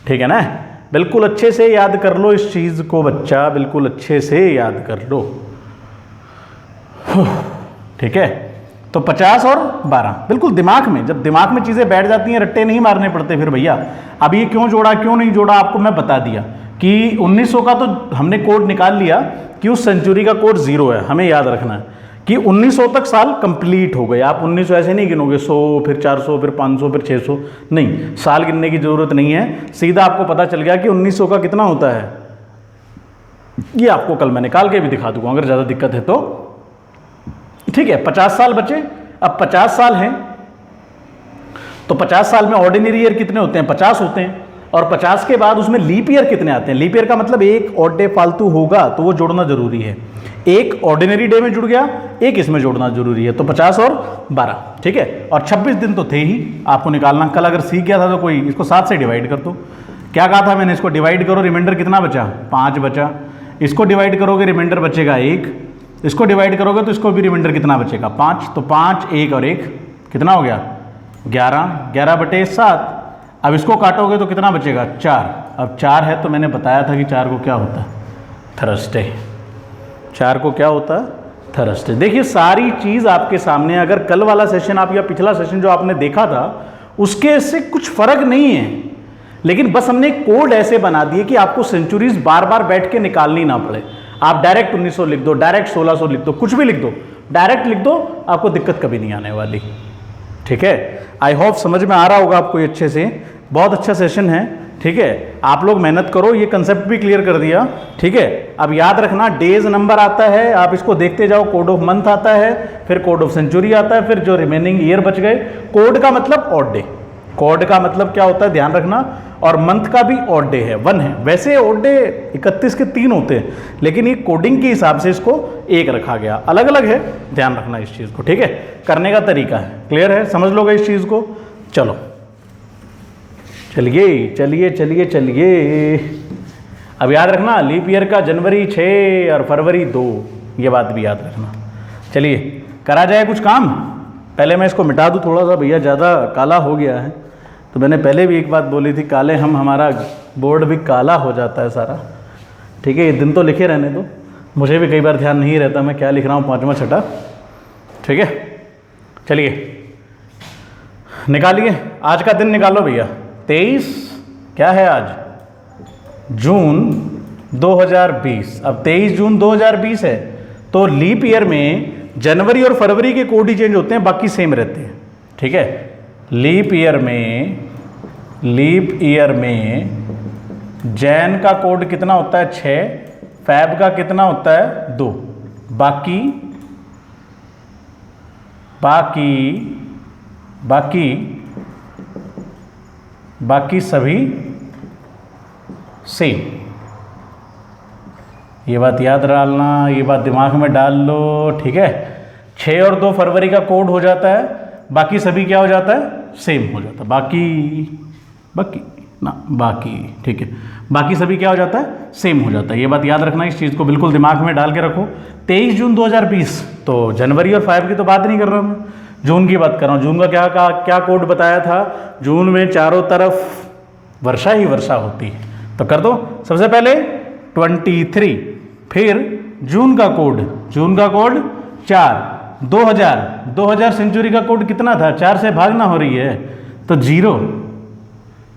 ठीक है ना। बिल्कुल अच्छे से याद कर लो इस चीज को बच्चा, बिल्कुल अच्छे से याद कर लो, ठीक है। तो 50 और 12 बिल्कुल दिमाग में, जब दिमाग में चीजें बैठ जाती हैं रट्टे नहीं मारने पड़ते फिर भैया। अब ये क्यों जोड़ा क्यों नहीं जोड़ा आपको मैं बता दिया कि 1900 का तो हमने कोड निकाल लिया कि उस सेंचुरी का कोड 0 है। हमें याद रखना है कि 1900 तक साल कंप्लीट हो गए। आप 1900 ऐसे नहीं गिनोगे, 100 फिर 400 फिर 500 फिर 600, नहीं, साल गिनने की जरूरत नहीं है। सीधा आपको पता चल गया कि 1900 का कितना होता है। ये आपको कल मैं निकाल के भी दिखा दूंगा अगर ज़्यादा दिक्कत है तो, ठीक है। 50 साल बचे। अब 50 साल हैं तो 50 साल में ऑर्डिनरी ईयर कितने होते हैं, 50 होते हैं। और 50 के बाद उसमें लीप ईयर कितने आते हैं। लीप ईयर का मतलब एक ऑड डे फालतू होगा तो वो जोड़ना जरूरी है। एक ऑर्डिनरी डे में जुड़ गया, एक इसमें जोड़ना जरूरी है। तो 50 और 12, ठीक है। और 26 दिन तो थे ही आपको निकालना। कल अगर सीख गया था तो कोई इसको 7 से डिवाइड कर दो। क्या कहा था मैंने, इसको डिवाइड करो, रिमाइंडर कितना बचा, 5 बचा। इसको डिवाइड करोगे रिमाइंडर बचेगा 1, इसको डिवाइड करोगे तो इसको भी रिमाइंडर कितना बचेगा, 5। तो 5 1 और 1 कितना हो गया, 11, 11/7। अब इसको काटोगे तो कितना बचेगा, 4। अब 4 है तो मैंने बताया था कि 4 को क्या होता है, थर्सडे। 4 को क्या होता है, थर्सडे। देखिए सारी चीज़ आपके सामने। अगर कल वाला सेशन आप या पिछला सेशन जो आपने देखा था उसके से कुछ फर्क नहीं है, लेकिन बस हमने कोड ऐसे बना दिए कि आपको सेंचुरीज बार बार बैठ के निकालनी ना पड़े। आप डायरेक्ट 1900 लिख दो, डायरेक्ट 1600 लिख दो, कुछ भी लिख दो, डायरेक्ट लिख दो, आपको दिक्कत कभी नहीं आने वाली, ठीक है। आई होप समझ में आ रहा होगा आपको ये अच्छे से। बहुत अच्छा सेशन है, ठीक है। आप लोग मेहनत करो, ये कंसेप्ट भी क्लियर कर दिया, ठीक है। अब याद रखना डेज नंबर आता है, आप इसको देखते जाओ। कोड ऑफ मंथ आता है, फिर कोड ऑफ सेंचुरी आता है, फिर जो रिमेनिंग ईयर बच गए। कोड का मतलब ऑड डे, कोड का मतलब क्या होता है ध्यान रखना। और मंथ का भी ऑड डे है, 1 है। वैसे ऑड डे 31 के 3 होते हैं, लेकिन ये कोडिंग के हिसाब से इसको 1 रखा गया। अलग अलग है, ध्यान रखना इस चीज़ को, ठीक है। करने का तरीका है, क्लियर है, समझ लोगे इस चीज़ को। चलो चलिए चलिए चलिए चलिए। अब याद रखना लीप ईयर का जनवरी 6 और फरवरी 2, ये बात भी याद रखना। चलिए करा जाए कुछ काम। पहले मैं इसको मिटा दूँ थोड़ा सा, भैया ज़्यादा काला हो गया है। तो मैंने पहले भी एक बात बोली थी, काले हम, हमारा बोर्ड भी काला हो जाता है सारा, ठीक है। ये दिन तो लिखे रहने दो, मुझे भी कई बार ध्यान नहीं रहता मैं क्या लिख रहा हूँ, 5वां छठा, ठीक है। चलिए निकालिए, आज का दिन निकालो भैया। 23 क्या है आज, जून 2020। अब 23 जून 2020 है, तो लीप ईयर में जनवरी और फरवरी के कोड ही चेंज होते हैं, बाकी सेम रहते हैं, ठीक है। लीप ईयर में जैन का कोड कितना होता है, 6, फैब का कितना होता है, 2, बाकी सभी सेम। ये बात याद डालना, ये बात दिमाग में डाल लो, ठीक है। 6 और 2 फरवरी का कोड हो जाता है, बाकी सभी क्या हो जाता है, सेम हो जाता है। बाकी ठीक है, बाकी सभी क्या हो जाता है, सेम हो जाता है। ये बात याद रखना, इस चीज़ को बिल्कुल दिमाग में डाल के रखो। 23 जून 2020, तो जनवरी और फैब की तो बात नहीं कर रहा हूँ मैं, जून की बात कर रहा हूँ। जून का क्या कोड बताया था, जून में चारों तरफ वर्षा ही वर्षा होती है। तो कर दो सबसे पहले 23, फिर जून का कोड 4, 2000 सेंचुरी का कोड कितना था, 4 से भागना हो रही है तो 0,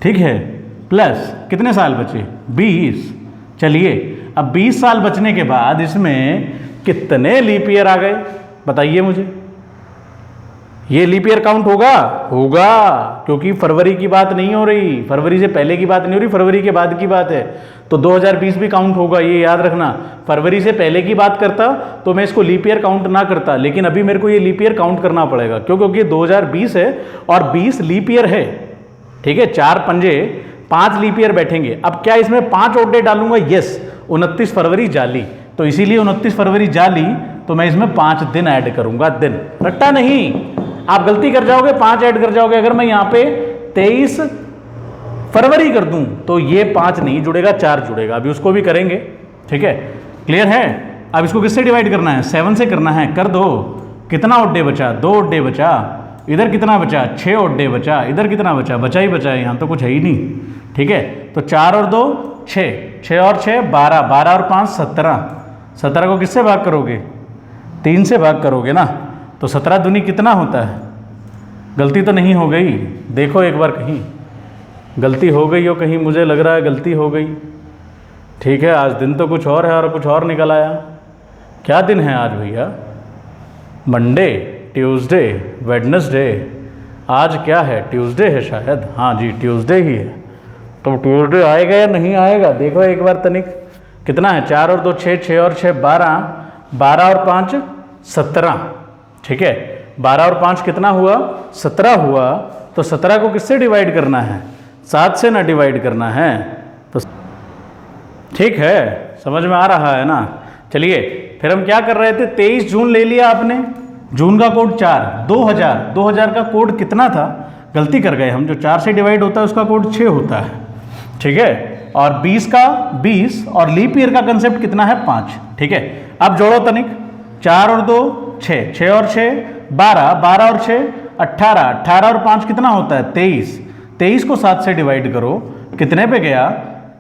ठीक है। प्लस कितने साल बचे, 20। चलिए अब 20 साल बचने के बाद इसमें कितने लीप ईयर आ गए बताइए मुझे। ये लीप ईयर काउंट होगा? होगा, क्योंकि फरवरी की बात नहीं हो रही, फरवरी से पहले की बात नहीं हो रही, फरवरी के बाद की बात है। तो 2020 भी काउंट होगा, ये याद रखना। फरवरी से पहले की बात करता तो मैं इसको लीप ईयर काउंट ना करता, लेकिन अभी मेरे को ये लीप ईयर काउंट करना पड़ेगा। क्यों? क्योंकि 2020 है और 20 लीप ईयर है। ठीक है, 4 पंजे 5 लीप ईयर बैठेंगे। अब क्या इसमें 5 और डे डालूंगा? यस, 29 फरवरी जाली, तो इसीलिए 29 फरवरी जाली, तो मैं इसमें 5 दिन ऐड करूंगा। दिन रट्टा नहीं, आप गलती कर जाओगे, 5 ऐड कर जाओगे। अगर मैं यहाँ पे 23 फरवरी कर दूं तो ये 5 नहीं जुड़ेगा, 4 जुड़ेगा। अभी उसको भी करेंगे। ठीक है, क्लियर है? अब इसको किससे डिवाइड करना है? 7 से करना है। कर दो। कितना ओड डे बचा? 2 ओड डे बचा। इधर कितना बचा? 6 ओड डे बचा। इधर कितना बचा? बचा ही बचा है, यहाँ तो कुछ है ही नहीं। ठीक है, तो 4 और 2 6, 6 और 6 12, 12 और 5 17। 17 को किससे भाग करोगे? 3 से भाग करोगे ना, तो 17 दूनी कितना होता है? गलती तो नहीं हो गई? देखो एक बार कहीं गलती हो गई हो, कहीं मुझे लग रहा है गलती हो गई। ठीक है, आज दिन तो कुछ और है और कुछ और निकल आया। क्या दिन है आज भैया? Monday, Tuesday, Wednesday. आज क्या है? ट्यूसडे है शायद। हाँ जी, ट्यूसडे ही है। तो ट्यूसडे आएगा या नहीं आएगा? देखो एक बार तनिक। कितना है? 4 और 2 6, 6 और 6 12, 12 और 5 17। ठीक है, 12 और 5 कितना हुआ? 17 हुआ। तो 17 को किससे डिवाइड करना है? 7 से ना डिवाइड करना है। तो ठीक है, समझ में आ रहा है ना? चलिए फिर हम क्या कर रहे थे? 23 जून ले लिया आपने, जून का कोड 4, 2000 का कोड कितना था? गलती कर गए हम, जो 4 से डिवाइड होता है उसका कोड 6 होता है। ठीक है, और 20 का 20, और लीप ईयर का कंसेप्ट कितना है? 5। ठीक है, अब जोड़ो तनिक। 4 और 2 6, 6 और 6 12, 12 और 6 18, 18 और 5 कितना होता है? 23। 23 को 7 से डिवाइड करो, कितने पे गया?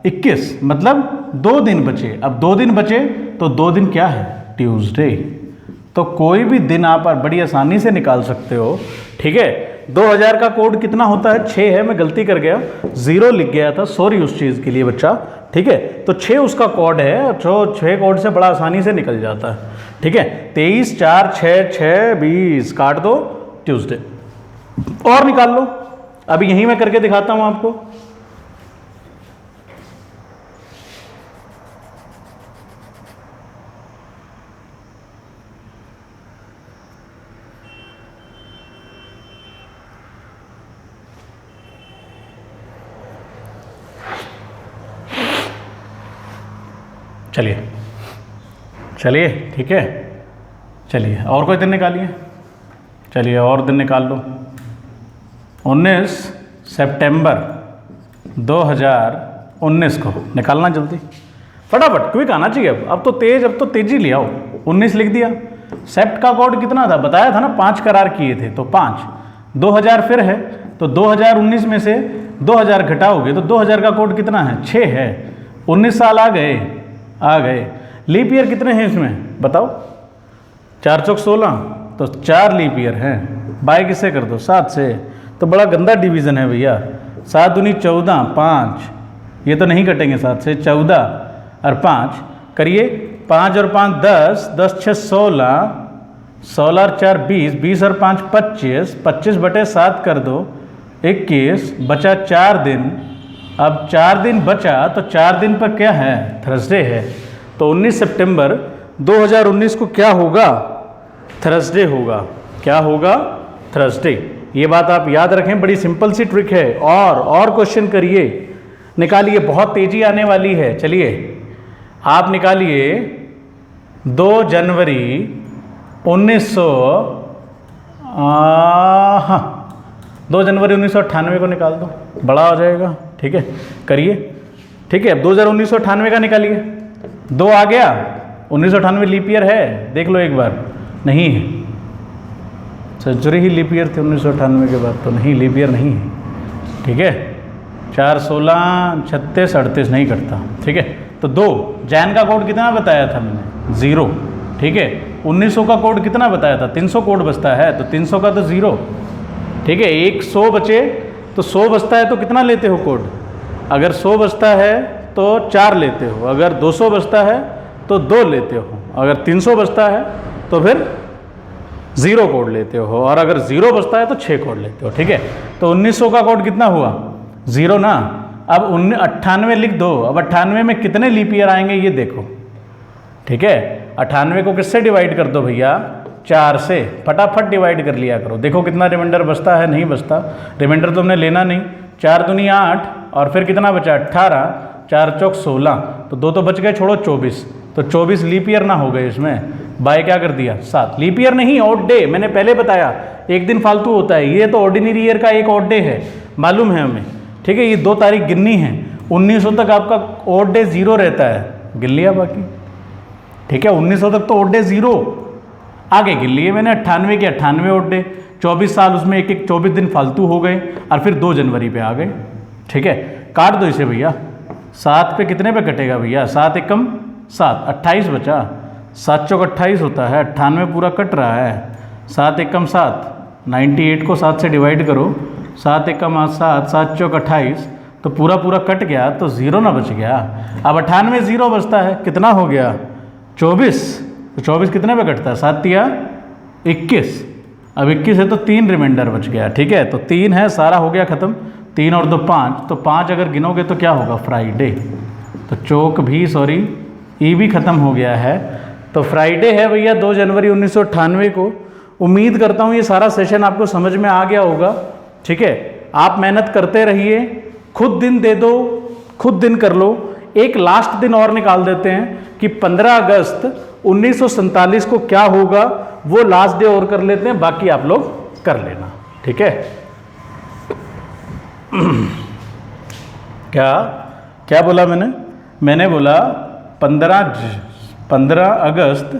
21। मतलब 2 दिन बचे। अब 2 दिन बचे तो 2 दिन क्या है? ट्यूसडे। तो कोई भी दिन आप बड़ी आसानी से निकाल सकते हो। ठीक है, 2000 का कोड कितना होता है? 6 है। मैं गलती कर गया, 0 लिख गया था, सॉरी उस चीज़ के लिए बच्चा। ठीक है, तो 6 उसका कोड है, जो 6 कोड से बड़ा आसानी से निकल जाता है। ठीक है, 23 4 6 6 20 काट दो, ट्यूसडे। और निकाल लो, अभी यहीं मैं करके दिखाता हूं आपको। चलिए चलिए, ठीक है, चलिए और कोई दिन निकालिए। चलिए और दिन निकाल लो। 19 सितंबर 2019 को निकालना जल्दी, फटाफट, क्विक आना चाहिए। अब तो तेजी ले आओ। 19 लिख दिया। सेप्ट का कोड कितना था? बताया था ना, 5 करार किए थे, तो 5। 2000 फिर है, तो 2019 में से 2000 घटाओगे तो 2000 का कोड कितना है? 6 है। 19 साल आ गए। लीप ईयर कितने हैं इसमें बताओ? 4 चौक 16, तो 4 लीप ईयर हैं। बाय किससे कर दो? 7 से। तो बड़ा गंदा डिवीज़न है भैया। 7 दूनी 14, 5, ये तो नहीं कटेंगे 7 से। 14 और 5 करिए, 5 और 5 10, 10 6 16, 16 और 4 20, 20 और 5 25, 25 बटे 7 कर दो 21, बचा 4 दिन। अब 4 दिन बचा, तो 4 दिन पर क्या है? थर्सडे है। तो 19 सितंबर 2019 को क्या होगा? थर्सडे होगा। क्या होगा? थर्सडे। ये बात आप याद रखें, बड़ी सिंपल सी ट्रिक है। और क्वेश्चन करिए, निकालिए, बहुत तेजी आने वाली है। चलिए आप निकालिए 2 जनवरी 1900, हाँ 2 जनवरी 1998 को निकाल दो, बड़ा हो जाएगा। ठीक है, करिए। ठीक है, अब 1998 का निकालिए। 2 आ गया। 1998 लीप ईयर है? देख लो एक बार। नहीं है, सेंचुरी ही लीप ईयर थी 1998 के बाद, तो नहीं, लीप ईयर नहीं है। ठीक है, 4 16 36 38 नहीं करता। ठीक है, तो 2 जैन का कोड कितना बताया था मैंने? 0। ठीक है, 1900 का कोड कितना बताया था? 300 कोड बचता है, तो 300 का तो 0। ठीक है, 100 बचे, तो 100 बचता है तो कितना लेते हो कोड? अगर 100 बचता है तो 4 लेते हो, अगर 200 बचता है तो 2 लेते हो, अगर 300 बचता है तो फिर 0 कोड लेते हो, और अगर 0 बचता है तो 6 कोड लेते हो, ठीक है। तो 1900 का कोड कितना हुआ? 0 ना। अब 98 लिख दो। अब 98 में कितने लीप ईयर आएंगे ये देखो, ठीक है। 98 को किससे डिवाइड कर दो भैया? 4 से। फटाफट डिवाइड कर लिया करो। देखो कितना रिमाइंडर बचता है, नहीं बचता। रिमाइंडर तुमने लेना नहीं। 4 दूनी 8 और फिर कितना बचा? 18, 4 चौक 16, तो 2 तो बच गए, छोड़ो 24। तो 24 लीप ईयर ना हो गए इसमें, बाय क्या कर दिया? 7। लीप ईयर नहीं, ऑड डे। मैंने पहले बताया एक दिन फालतू होता है, ये तो ऑर्डिनरी ईयर का एक ऑड डे है, मालूम है हमें, ठीक है। ये 2 तारीख गिननी है। 1900 तक आपका ऑड डे 0 रहता है, गिन लिया बाकी, ठीक है। 1900 तक तो ऑड डे 0, आगे गिन लिए मैंने 98 के 98 ऑड डे। 24 साल उसमें एक एक 24 दिन फालतू हो गए, और फिर 2 जनवरी पे आ गए, ठीक है। काट दो इसे भैया। 7 पे कितने पे कटेगा भैया? 7 एकम 7, 28 बचा। 7 चौक 28 होता है, 98 पूरा कट रहा है। 7 एकम 7, 98 को 7 से डिवाइड करो। 7 एकम 7, 7 चौक 28, तो पूरा पूरा कट गया, तो 0 ना बच गया। अब 98 0 बचता है, कितना हो गया? 24। तो 24 कितने पे कटता है? 7 या 21। अब 21 है तो 3 रिमाइंडर बच गया, ठीक है। तो 3 है, सारा हो गया ख़त्म। 3 और 2 5, तो 5 अगर गिनोगे तो क्या होगा? फ्राइडे। तो चौक भी, सॉरी, ई भी ख़त्म हो गया है। तो फ्राइडे है भैया 2 जनवरी 1998 को। उम्मीद करता हूँ ये सारा सेशन आपको समझ में आ गया होगा, ठीक है। आप मेहनत करते रहिए, खुद दिन दे दो, खुद दिन कर लो। एक लास्ट दिन और निकाल देते हैं कि 15 अगस्त 1947 को क्या होगा, वो लास्ट डे और कर लेते हैं, बाकी आप लोग कर लेना, ठीक है। क्या क्या बोला मैंने? मैंने बोला 15 अगस्त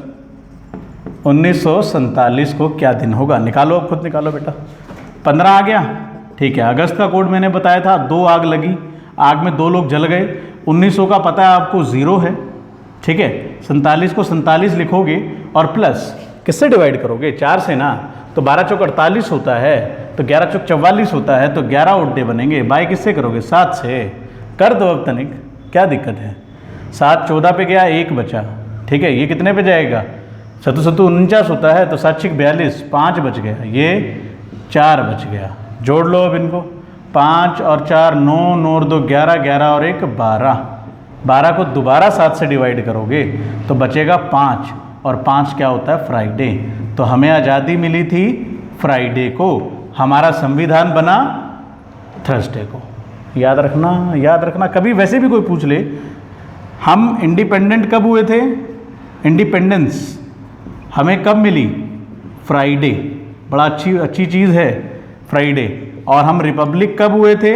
1947 को क्या दिन होगा? निकालो, अब खुद निकालो बेटा। 15 आ गया, ठीक है। अगस्त का कोड मैंने बताया था, 2 आग लगी, आग में 2 लोग जल गए। 1900 का पता है आपको 0 है, ठीक है। 47 को 47 लिखोगे और प्लस किससे डिवाइड करोगे? 4 से ना। तो 12 चौक 48 होता है, तो 11 चौक 44 होता है, तो 11 ऑड डे बनेंगे। बाय किससे करोगे? 7 से। कर दो अब तनिक, क्या दिक्कत है? 7 14 पे गया, 1 बचा, ठीक है। ये कितने पे जाएगा? 7 7 49 होता है, तो 7 6 42, 5 बच गया, ये 4 बच गया। जोड़ लो अब इनको, 5 और 4 9, 9 और 2 11, 11 और 1 12। 12 को दोबारा 7 से डिवाइड करोगे तो बचेगा 5, और 5 क्या होता है? फ्राइडे। तो हमें आज़ादी मिली थी फ्राइडे को, हमारा संविधान बना थर्सडे को। याद रखना, याद रखना। कभी वैसे भी कोई पूछ ले, हम इंडिपेंडेंट कब हुए थे? इंडिपेंडेंस हमें कब मिली? फ्राइडे। बड़ा अच्छी चीज़ है फ्राइडे। और हम रिपब्लिक कब हुए थे?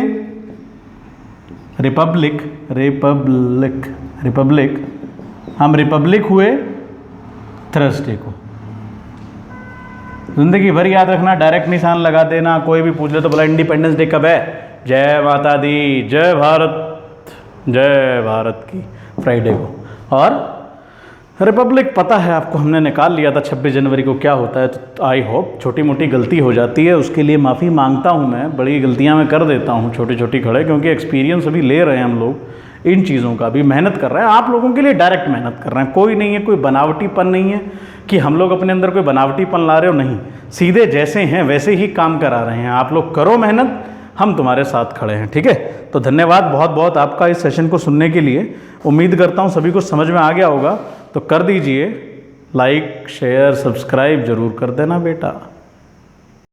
रिपब्लिक हम रिपब्लिक हुए थर्सडे को। जिंदगी भर याद रखना, डायरेक्ट निशान लगा देना। कोई भी पूछ ले तो बोला इंडिपेंडेंस डे कब है? जय माता दी, जय भारत की फ्राइडे को। और रिपब्लिक पता है आपको, हमने निकाल लिया था 26 जनवरी को क्या होता है। तो आई होप, छोटी मोटी गलती हो जाती है उसके लिए माफ़ी मांगता हूँ मैं। बड़ी गलतियाँ मैं कर देता हूँ छोटी छोटी खड़े, क्योंकि एक्सपीरियंस अभी ले रहे हैं हम लोग इन चीज़ों का, भी मेहनत कर रहे हैं, आप लोगों के लिए डायरेक्ट मेहनत कर रहे हैं। कोई नहीं है, कोई बनावटीपन नहीं है कि हम लोग अपने अंदर कोई बनावटीपन ला रहे हो, नहीं। सीधे जैसे हैं वैसे ही काम करा रहे हैं। आप लोग करो मेहनत, हम तुम्हारे साथ खड़े हैं, ठीक है। तो धन्यवाद बहुत बहुत आपका इस सेशन को सुनने के लिए। उम्मीद करता हूँ सभी को समझ में आ गया होगा। तो कर दीजिए लाइक, शेयर, सब्सक्राइब जरूर कर देना बेटा।